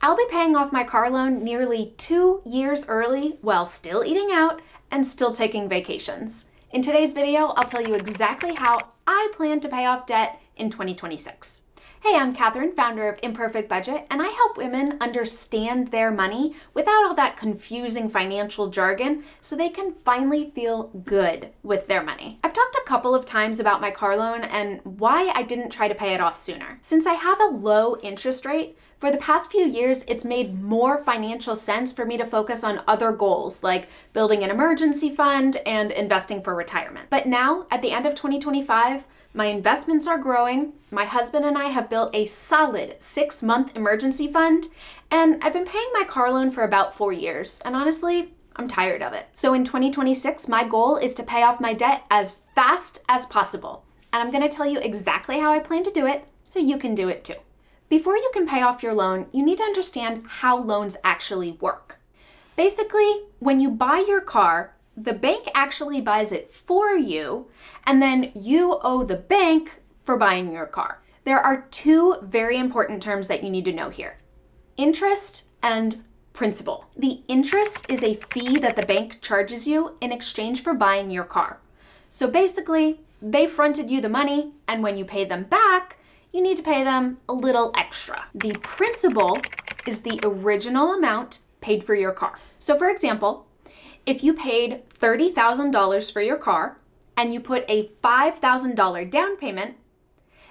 I'll be paying off my car loan nearly 2 years early while still eating out and still taking vacations. In today's video, I'll tell you exactly how I plan to pay off debt in 2026. Hey, I'm Katherine, founder of Imperfect Budget, and I help women understand their money without all that confusing financial jargon so they can finally feel good with their money. I've talked a couple of times about my car loan and why I didn't try to pay it off sooner. Since I have a low interest rate, for the past few years, it's made more financial sense for me to focus on other goals like building an emergency fund and investing for retirement. But now, at the end of 2025, my investments are growing, my husband and I have built a solid 6-month emergency fund, and I've been paying my car loan for about 4 years, and honestly, I'm tired of it. So in 2026, my goal is to pay off my debt as fast as possible, and I'm gonna tell you exactly how I plan to do it so you can do it too. Before you can pay off your loan, you need to understand how loans actually work. Basically, when you buy your car, the bank actually buys it for you, and then you owe the bank for buying your car. There are two very important terms that you need to know here: interest and principal. The interest is a fee that the bank charges you in exchange for buying your car. So basically, they fronted you the money, and when you pay them back, you need to pay them a little extra. The principal is the original amount paid for your car. So for example, if you paid $30,000 for your car and you put a $5,000 down payment,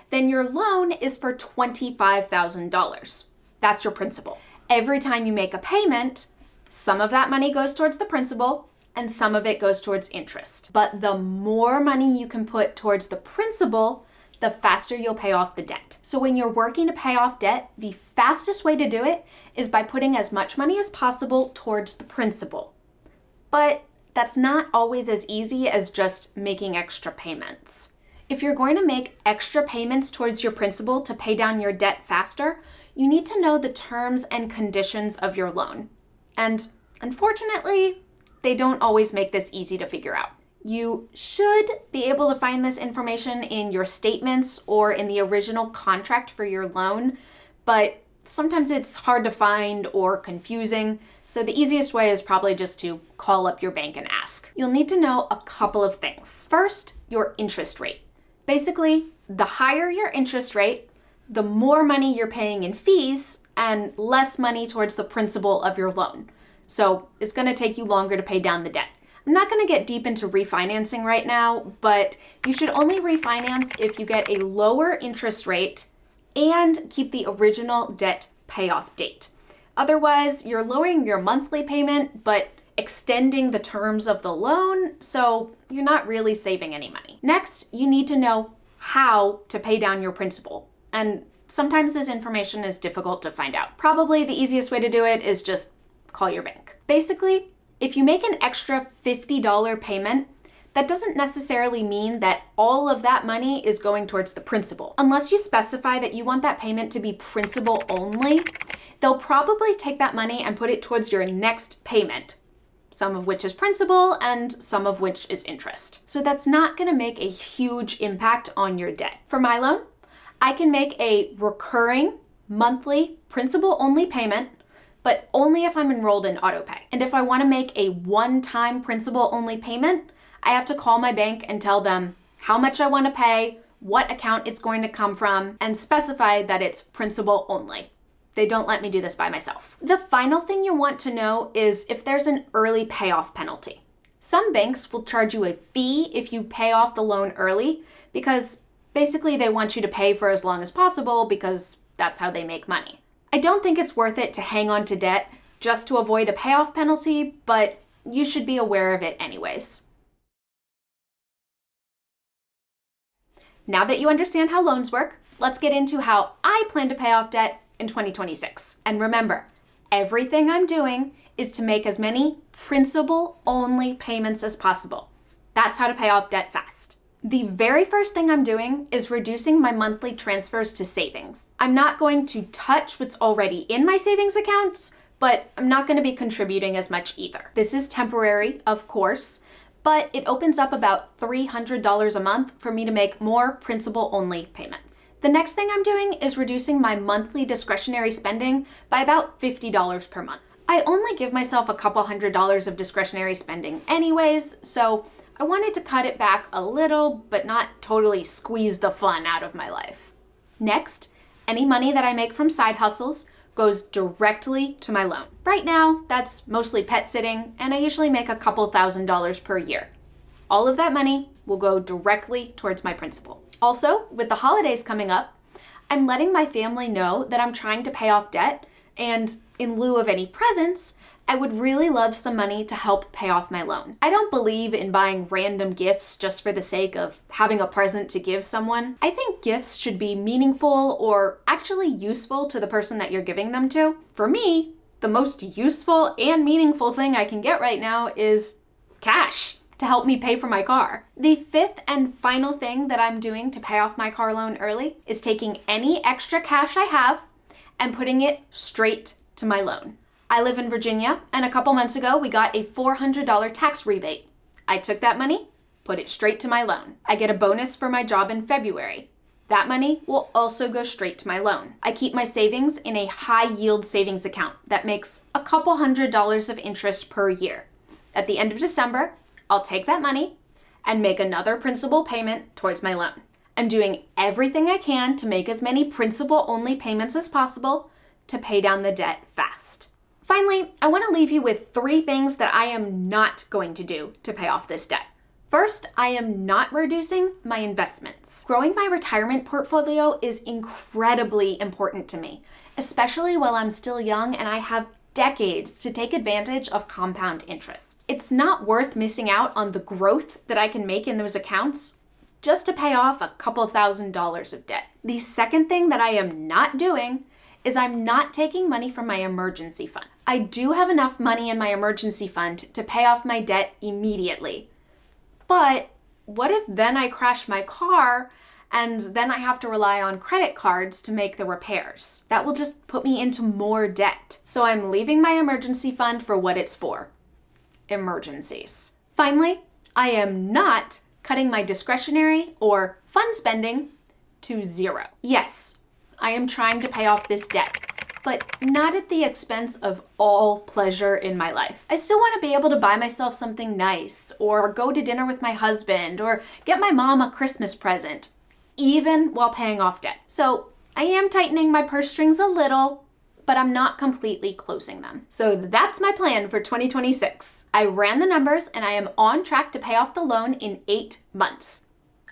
then your loan is for $25,000. That's your principal. Every time you make a payment, some of that money goes towards the principal and some of it goes towards interest. But the more money you can put towards the principal, the faster you'll pay off the debt. So when you're working to pay off debt, the fastest way to do it is by putting as much money as possible towards the principal. But that's not always as easy as just making extra payments. If you're going to make extra payments towards your principal to pay down your debt faster, you need to know the terms and conditions of your loan. And unfortunately, they don't always make this easy to figure out. You should be able to find this information in your statements or in the original contract for your loan, but sometimes it's hard to find or confusing, so the easiest way is probably just to call up your bank and ask. You'll need to know a couple of things. First, your interest rate. Basically, the higher your interest rate, the more money you're paying in fees and less money towards the principal of your loan. So it's going to take you longer to pay down the debt. I'm not going to get deep into refinancing right now, but you should only refinance if you get a lower interest rate and keep the original debt payoff date. Otherwise, you're lowering your monthly payment, but extending the terms of the loan, so you're not really saving any money. Next, you need to know how to pay down your principal. And sometimes this information is difficult to find out. Probably the easiest way to do it is just call your bank. Basically, if you make an extra $50 payment, that doesn't necessarily mean that all of that money is going towards the principal. Unless you specify that you want that payment to be principal only, they'll probably take that money and put it towards your next payment, some of which is principal and some of which is interest. So that's not gonna make a huge impact on your debt. For my loan, I can make a recurring monthly principal only payment, but only if I'm enrolled in autopay. And if I want to make a one-time principal only payment, I have to call my bank and tell them how much I want to pay, what account it's going to come from, and specify that it's principal only. They don't let me do this by myself. The final thing you want to know is if there's an early payoff penalty. Some banks will charge you a fee if you pay off the loan early because basically they want you to pay for as long as possible because that's how they make money. I don't think it's worth it to hang on to debt just to avoid a payoff penalty, but you should be aware of it anyways. Now that you understand how loans work, let's get into how I plan to pay off debt in 2026. And remember, everything I'm doing is to make as many principal-only payments as possible. That's how to pay off debt fast. The very first thing I'm doing is reducing my monthly transfers to savings. I'm not going to touch what's already in my savings accounts, but I'm not going to be contributing as much either. This is temporary, of course, but it opens up about $300 a month for me to make more principal-only payments. The next thing I'm doing is reducing my monthly discretionary spending by about $50 per month. I only give myself a couple $100s of discretionary spending anyways, so I wanted to cut it back a little, but not totally squeeze the fun out of my life. Next, any money that I make from side hustles goes directly to my loan. Right now, that's mostly pet sitting, and I usually make a couple $1,000s per year. All of that money will go directly towards my principal. Also, with the holidays coming up, I'm letting my family know that I'm trying to pay off debt, and in lieu of any presents, I would really love some money to help pay off my loan. I don't believe in buying random gifts just for the sake of having a present to give someone. I think gifts should be meaningful or actually useful to the person that you're giving them to. For me, the most useful and meaningful thing I can get right now is cash to help me pay for my car. The fifth and final thing that I'm doing to pay off my car loan early is taking any extra cash I have and putting it straight to my loan. I live in Virginia, and a couple months ago, we got a $400 tax rebate. I took that money, put it straight to my loan. I get a bonus for my job in February. That money will also go straight to my loan. I keep my savings in a high yield savings account that makes a couple $100s of interest per year. At the end of December, I'll take that money and make another principal payment towards my loan. I'm doing everything I can to make as many principal-only payments as possible to pay down the debt fast. Finally, I want to leave you with 3 things that I am not going to do to pay off this debt. First, I am not reducing my investments. Growing my retirement portfolio is incredibly important to me, especially while I'm still young and I have decades to take advantage of compound interest. It's not worth missing out on the growth that I can make in those accounts just to pay off a couple $1,000s of debt. The second thing that I am not doing is I'm not taking money from my emergency fund. I do have enough money in my emergency fund to pay off my debt immediately. But what if then I crash my car and then I have to rely on credit cards to make the repairs? That will just put me into more debt. So I'm leaving my emergency fund for what it's for: emergencies. Finally, I am not cutting my discretionary or fun spending to 0. Yes, I am trying to pay off this debt, but not at the expense of all pleasure in my life. I still want to be able to buy myself something nice, or go to dinner with my husband, or get my mom a Christmas present, even while paying off debt. So I am tightening my purse strings a little, but I'm not completely closing them. So that's my plan for 2026. I ran the numbers and I am on track to pay off the loan in 8 months.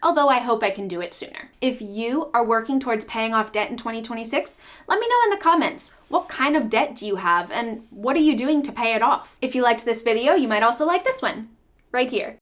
Although I hope I can do it sooner. If you are working towards paying off debt in 2026, let me know in the comments, what kind of debt do you have and what are you doing to pay it off? If you liked this video, you might also like this one right here.